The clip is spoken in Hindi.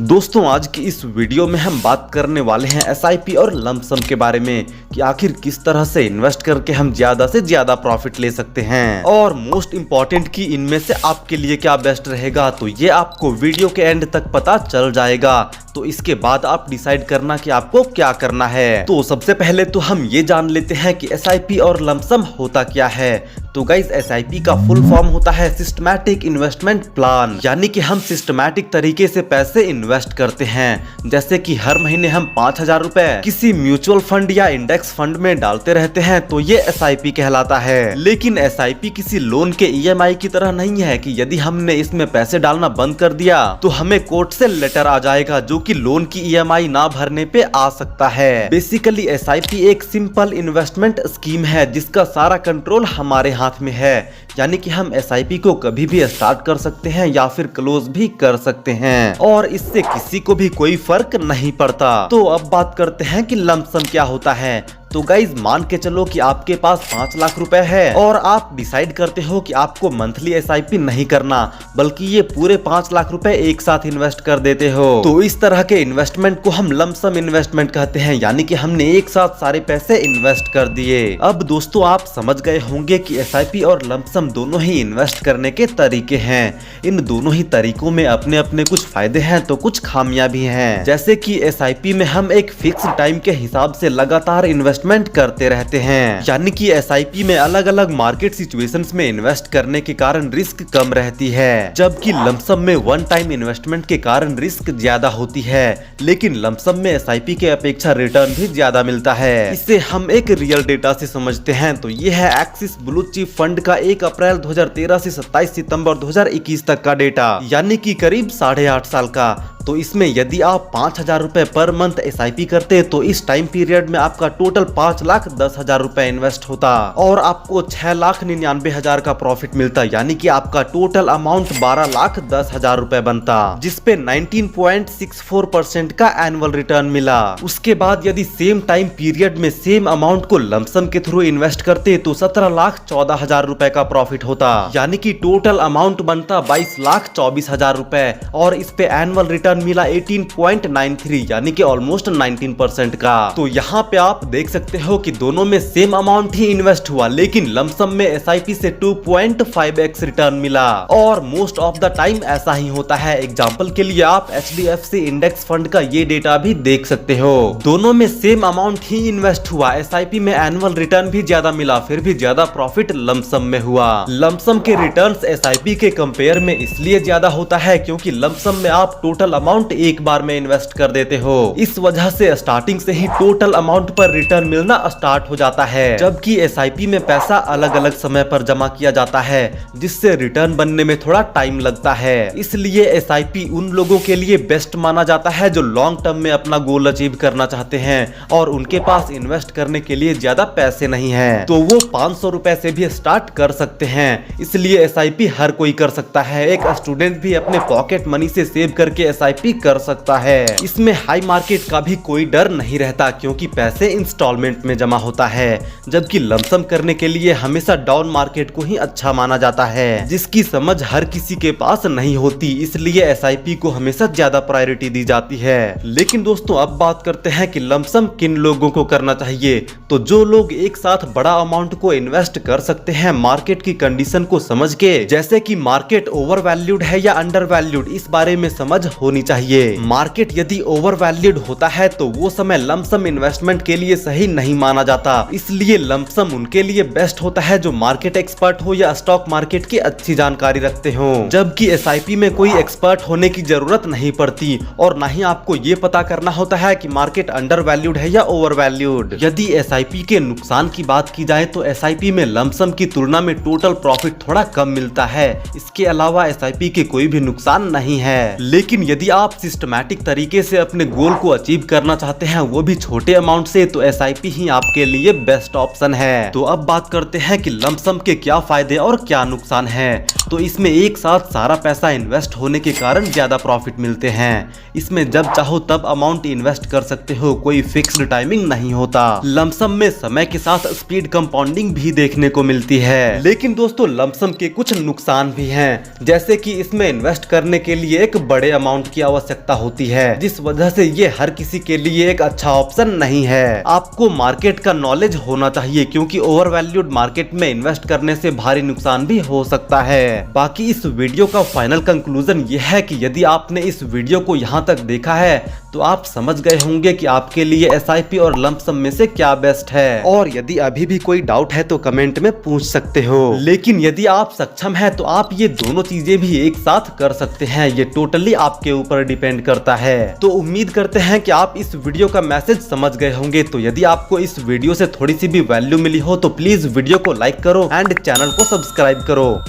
दोस्तों आज की इस वीडियो में हम बात करने वाले हैं एसआईपी और लंप सम के बारे में कि आखिर किस तरह से इन्वेस्ट करके हम ज्यादा से ज्यादा प्रॉफिट ले सकते हैं और मोस्ट इम्पोर्टेंट कि इनमें से आपके लिए क्या बेस्ट रहेगा, तो ये आपको वीडियो के एंड तक पता चल जाएगा। तो इसके बाद आप डिसाइड करना कि आपको क्या करना है। तो सबसे पहले तो हम ये जान लेते हैं कि एसआईपी और लंप सम होता क्या है। तो गाइस एसआईपी का फुल फॉर्म होता है सिस्टमैटिक इन्वेस्टमेंट प्लान, यानी कि हम सिस्टमैटिक तरीके से पैसे इन्वेस्ट करते हैं। जैसे कि हर महीने हम 5,000 रुपए किसी म्यूचुअल फंड या इंडेक्स फंड में डालते रहते हैं, तो ये एसआईपी कहलाता है। लेकिन एसआईपी किसी लोन के ईएमआई की तरह नहीं है कि यदि हमने इसमें पैसे डालना बंद कर दिया तो हमें कोर्ट से लेटर आ जाएगा जो कि लोन की ईएमआई ना भरने पे आ सकता है। बेसिकली एसआईपी एक सिंपल इन्वेस्टमेंट स्कीम है जिसका सारा कंट्रोल हमारे हाथ में है, यानी कि हम एसआईपी को कभी भी स्टार्ट कर सकते हैं या फिर क्लोज भी कर सकते हैं और इससे किसी को भी कोई फर्क नहीं पड़ता। तो अब बात करते हैं कि लंप सम क्या होता है। तो गाइज मान के चलो कि आपके पास 5 लाख रुपए है और आप डिसाइड करते हो कि आपको मंथली एसआईपी नहीं करना बल्कि ये पूरे 5 लाख रुपए एक साथ इन्वेस्ट कर देते हो। तो इस तरह के इन्वेस्टमेंट को हम लंप सम इन्वेस्टमेंट कहते हैं, यानी कि हमने एक साथ सारे पैसे इन्वेस्ट कर दिए। अब दोस्तों आप समझ गए होंगे कि एसआईपी और लंप सम दोनों ही इन्वेस्ट करने के तरीके हैं। इन दोनों ही तरीकों में अपने अपने कुछ फायदे हैं तो कुछ खामियां भी हैं। जैसे कि एसआईपी में हम एक फिक्स टाइम के हिसाब से लगातार इन्वेस्टमेंट करते रहते हैं, यानी कि एसआईपी में अलग अलग मार्केट सिचुएशंस में इन्वेस्ट करने के कारण रिस्क कम रहती है, जबकि लंप सम में वन टाइम इन्वेस्टमेंट के कारण रिस्क ज्यादा होती है। लेकिन लंप सम में एसआईपी के अपेक्षा रिटर्न भी ज्यादा मिलता है। इसे हम एक रियल डेटा से समझते हैं तो ये है एक्सिस ब्लू चिप फंड का 1 अप्रैल 2013 से 27 सितंबर 2021 तक का डेटा, यानी कि करीब 8.5 साल का। तो इसमें यदि आप 5,000 रुपए पर मंथ एसआईपी करते तो इस टाइम पीरियड में आपका टोटल 5,10,000 रुपए इन्वेस्ट होता और आपको 6,99,000 का प्रॉफिट मिलता, यानी कि आपका टोटल अमाउंट 12,10,000 रुपए बनता, जिसपे 19.64% का एनुअल रिटर्न मिला। उसके बाद यदि सेम टाइम पीरियड में सेम अमाउंट को लंप सम के थ्रू इन्वेस्ट करते तो 17,14,000 रुपए का प्रॉफिट होता, यानी कि टोटल अमाउंट बनता 22,24,000 रुपए और इस पे एनुअल रिटर्न मिला 18.93, यानी कि ऑलमोस्ट 19% का। तो यहाँ पे आप देख सकते हो कि दोनों में सेम अमाउंट ही इन्वेस्ट हुआ, लेकिन लंप सम में एसआईपी से 2.5x रिटर्न मिला और मोस्ट ऑफ द टाइम ऐसा ही होता है। एग्जांपल के लिए आप एचडीएफसी इंडेक्स फंड का ये डेटा भी देख सकते हो। दोनों में सेम अमाउंट ही इन्वेस्ट हुआ, एसआईपी में एनुअल रिटर्न भी ज्यादा मिला, फिर भी ज्यादा प्रॉफिट लंप सम में हुआ। लंप सम के रिटर्न्स एसआईपी के कंपेयर में इसलिए ज्यादा होता है क्योंकि लंप सम में आप टोटल अमाउंट एक बार में इन्वेस्ट कर देते हो, इस वजह से स्टार्टिंग से ही टोटल अमाउंट पर रिटर्न मिलना स्टार्ट हो जाता है। जबकि एसआईपी में पैसा अलग अलग समय पर जमा किया जाता है जिससे रिटर्न बनने में थोड़ा टाइम लगता है। इसलिए एसआईपी उन लोगों के लिए बेस्ट माना जाता है जो लॉन्ग टर्म में अपना गोल अचीव करना चाहते हैं और उनके पास इन्वेस्ट करने के लिए ज्यादा पैसे नहीं है, तो वो 500 रुपए से भी स्टार्ट कर सकते हैं। इसलिए एसआईपी हर कोई कर सकता है, एक स्टूडेंट भी अपने पॉकेट मनी से सेव करके एसआईपी कर सकता है। इसमें हाई मार्केट का भी कोई डर नहीं रहता क्योंकि पैसे इंस्टॉलमेंट में जमा होता है, जबकि लंप सम करने के लिए हमेशा डाउन मार्केट को ही अच्छा माना जाता है जिसकी समझ हर किसी के पास नहीं होती, इसलिए एसआईपी को हमेशा ज्यादा प्रायोरिटी दी जाती है। लेकिन दोस्तों अब बात करते हैं कि लंप सम किन लोगों को करना चाहिए। तो जो लोग एक साथ बड़ा अमाउंट को इन्वेस्ट कर सकते हैं मार्केट की कंडीशन को समझ के, जैसे कि मार्केट ओवर वैल्यूड है या अंडर वैल्यूड, इस बारे में समझ होनी चाहिए। मार्केट यदि ओवर वैल्यूड होता है तो वो समय लंप सम इन्वेस्टमेंट के लिए सही नहीं माना जाता, इसलिए लंप सम उनके लिए बेस्ट होता है जो मार्केट एक्सपर्ट हो या स्टॉक मार्केट की अच्छी जानकारी रखते हो। जबकि एसआईपी में कोई एक्सपर्ट होने की जरूरत नहीं पड़ती और ना ही आपको ये पता करना होता है कि मार्केट अंडर वैल्यूड है या ओवर वैल्यूड। यदि एसआईपी के नुकसान की बात की जाए तो एसआईपी में लंप सम की तुलना में टोटल प्रॉफिट थोड़ा कम मिलता है, इसके अलावा एसआईपी के कोई भी नुकसान नहीं है। लेकिन यदि आप सिस्टमैटिक तरीके से अपने गोल को अचीव करना चाहते हैं वो भी छोटे अमाउंट से, तो एसआईपी ही आपके लिए बेस्ट ऑप्शन है। तो अब बात करते हैं कि लंप सम के क्या फायदे और क्या नुकसान है। तो इसमें एक साथ सारा पैसा इन्वेस्ट होने के कारण ज्यादा प्रॉफिट मिलते हैं। इसमें जब चाहो तब अमाउंट इन्वेस्ट कर सकते हो, कोई फिक्स्ड टाइमिंग नहीं होता। लंप सम में समय के साथ स्पीड कंपाउंडिंग भी देखने को मिलती है। लेकिन दोस्तों लंप सम के कुछ नुकसान भी हैं, जैसे कि इसमें इन्वेस्ट करने के लिए एक बड़े अमाउंट की की आवश्यकता होती है, जिस वजह से ये हर किसी के लिए एक अच्छा ऑप्शन नहीं है। आपको मार्केट का नॉलेज होना चाहिए, क्योंकि ओवर वैल्यूड मार्केट में इन्वेस्ट करने से भारी नुकसान भी हो सकता है। बाकी इस वीडियो का फाइनल कंक्लूजन ये है कि यदि आपने इस वीडियो को यहाँ तक देखा है तो आप समझ गए होंगे कि आपके लिए SIP और लंप सम में से क्या बेस्ट है। और यदि अभी भी कोई डाउट है तो कमेंट में पूछ सकते हो। लेकिन यदि आप सक्षम है तो आप ये दोनों चीजें भी एक साथ कर सकते हैं, ये टोटली आपके ऊपर डिपेंड करता है। तो उम्मीद करते हैं कि आप इस वीडियो का मैसेज समझ गए होंगे। तो यदि आपको इस वीडियो से थोड़ी सी भी वैल्यू मिली हो तो प्लीज वीडियो को लाइक करो एंड चैनल को सब्सक्राइब करो।